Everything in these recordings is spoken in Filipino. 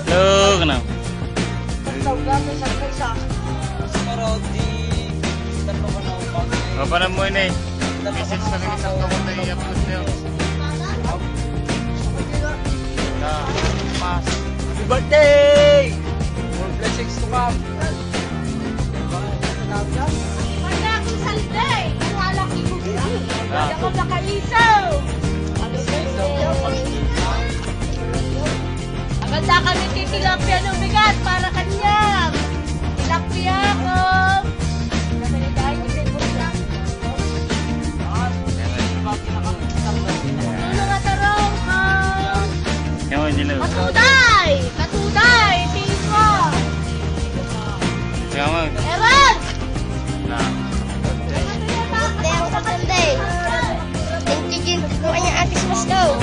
Hello, kenapa? Apa namanya ini? Message sa mga isang kapag na i-upload niyo. Happy birthday! More blessings to come. Wala akong salday! Wala akong ibugay! Wala akong nakaisaw! Maganda kami titilapia ng bigat para kanya! Tilapia ko! Katuday! Katuday! Tingko! Siapa? Ewan! Nah. Birthday ako sa Sunday. Thank you, Jin. Kanya Atis Mas daw.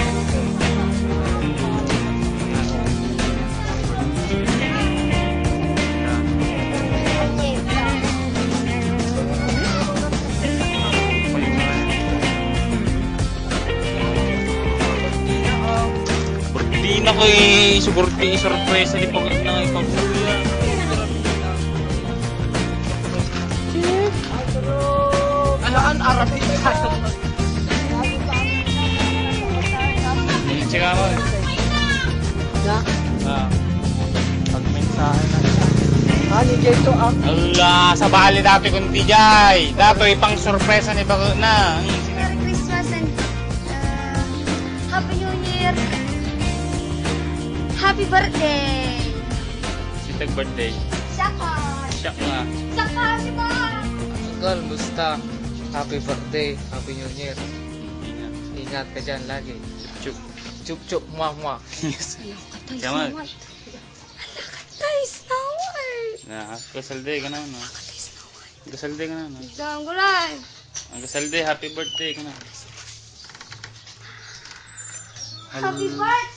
Di na ko i-surprise di pag na ipagsuya. Alaan Arabic tayo. Sige mo. Na? Ah. Pagmensahe na siya. Ani dito ang Allah, sa bali dati kung di jay. Dato ipang sorpresa ni bago na. Merry Christmas and Happy New Year. Happy birthday. Sitag birthday. Saka. Siya nga. Saka si ba? Uncle, musta? Happy birthday, Happy New Year. Ingat. Ingat ka dyan lagi. Chup. Chup chup, muah muah. Yes. Katay Siya Snow White. Katay Snow White. Na, kasalde ka na no. Katay Snow White. Kasalde ka na no. Isang gulay. Ang kasalde, happy birthday ka na. Happy birthday.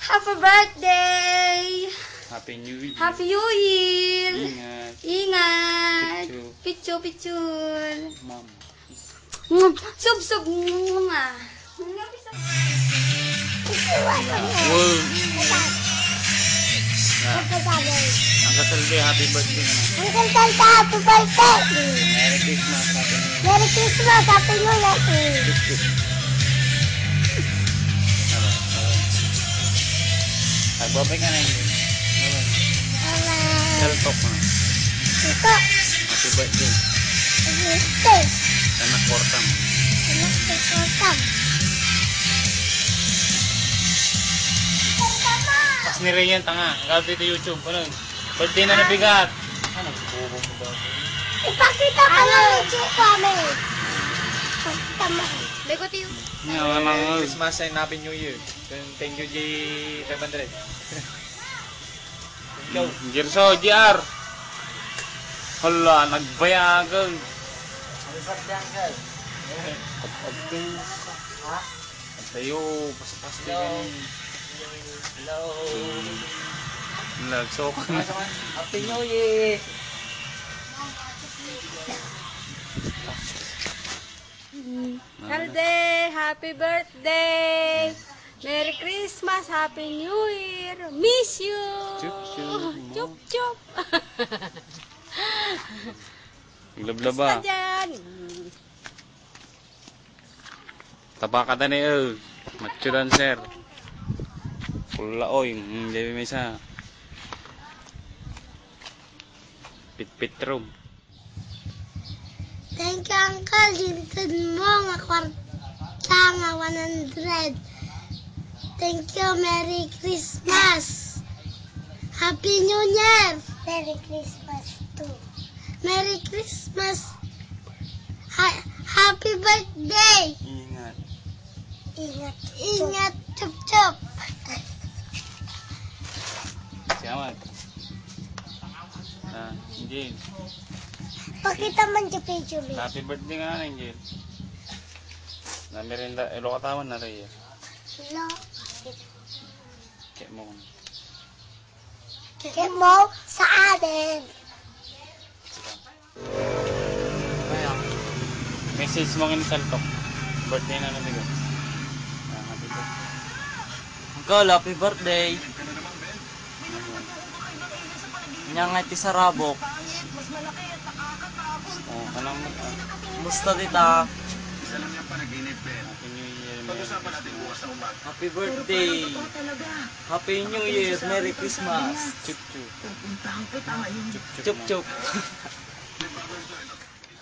Happy birthday. Happy New Year. Happy New Year. Ingat. Ingat. Pichu. Pichu. Mom. Sub nga. Wow. Ang kasalde, happy birthday ka na. Uncle Santa, happy birthday. Merry Christmas, happy New Year. Merry Christmas, happy New Year. Chup. Ay, babay ka na yun. Seltok na. Ito. Happy birthday. Birthday. Sana kortam. Pas ni Rayan, tanga. Gabi dito YouTube. Ano? Birthday na nabigat. Ano? Bubo ko ba? Ipakita ka na yung kami. Pakita mo. Bego tiyo. Mga Christmas and Happy New Year. Thank you, J500. Go. Girso, GR. Hala, nagbayagan. Happy birthday, Uncle. Ha? At tayo, pas-pas din Hello. yan. Hello. Nagsok na. Happy New Year. Salde, happy birthday. Merry Christmas, Happy New Year. Miss you. Chup, chup. Chup, chup. Lablaba. Dyan. Tabaka na niyo. Machudan, sir. Pula, oy. Hindi may isa. Pit-pit room. Thank you, Uncle. Dinton mo nga kwarta nga 100. Thank you. Merry Christmas. Happy New Year. Merry Christmas too. Merry Christmas. Happy birthday. Ingat. Ingat. Ingat. Chup chup. Siamat. Ah, Angel. Pakita man yung picture. Happy birthday ka na, Angel. Na merinda, elo katawan na rin. Hello. Kaya mo. Kaya mo sa amin. Message mo kini Saltok. Birthday na nabigo. Ah, happy birthday. Uncle, happy birthday. Nya nga iti sarabok. Oh, kanang Musta tita? Happy New Year, Merry Christmas. Happy birthday. Happy New Year, Merry Christmas. Chup chup. Chup chup.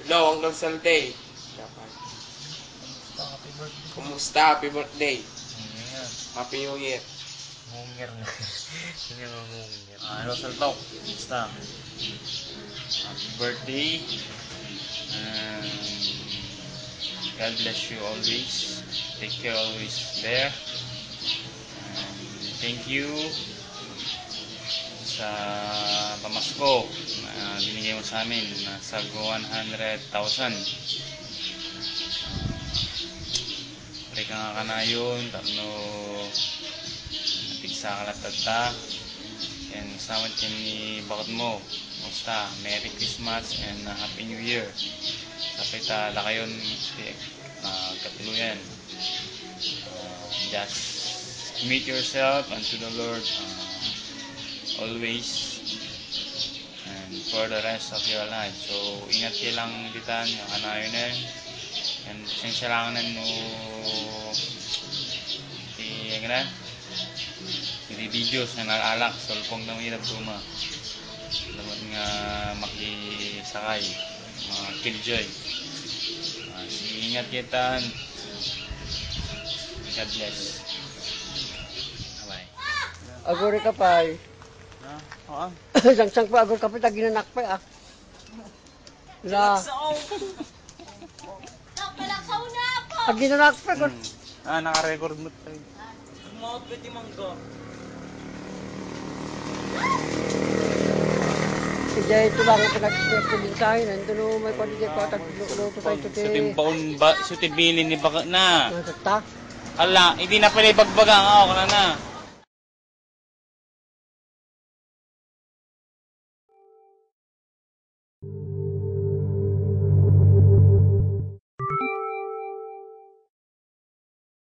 Hello, Uncle Salday. Kumusta? Happy birthday. Happy New Year. Mungir na. Hindi mo mungir. Hello, Saltok. Basta. Happy birthday. God bless you always. Take care always there. Thank you sa pamasko na binigay mo sa amin. Nasa 100,000. Pari ka nga kanayon. Tapno napigsa ka latata. And sama din ni bakit mo. Musta? Merry Christmas and Happy New Year. Sapit lakayon katuluyan. Just commit yourself unto the Lord always and for the rest of your life. So ingat kayo lang ditan yung kanayon na yun. And sensya lang na mo hindi videos na nag-alak solpong na mahirap tuma. Lamat nga makisakay mga killjoy. Ingat kita. God bless. Bye. Agor ka pa. Oo. Sang pa agor ka pa ginanak pa ah. La. Pag ginanak pa agor. Naka-record mo tayo. Maot pwede mangga. Kaya ito lang ang pinagpapinsahin. Nandun o may kwaligay ko at luto tayo ito. Sa timbaon ba, sa tibili ni baka na. Nasakta. Ala, hindi na pala ibagbaga ang ako na na.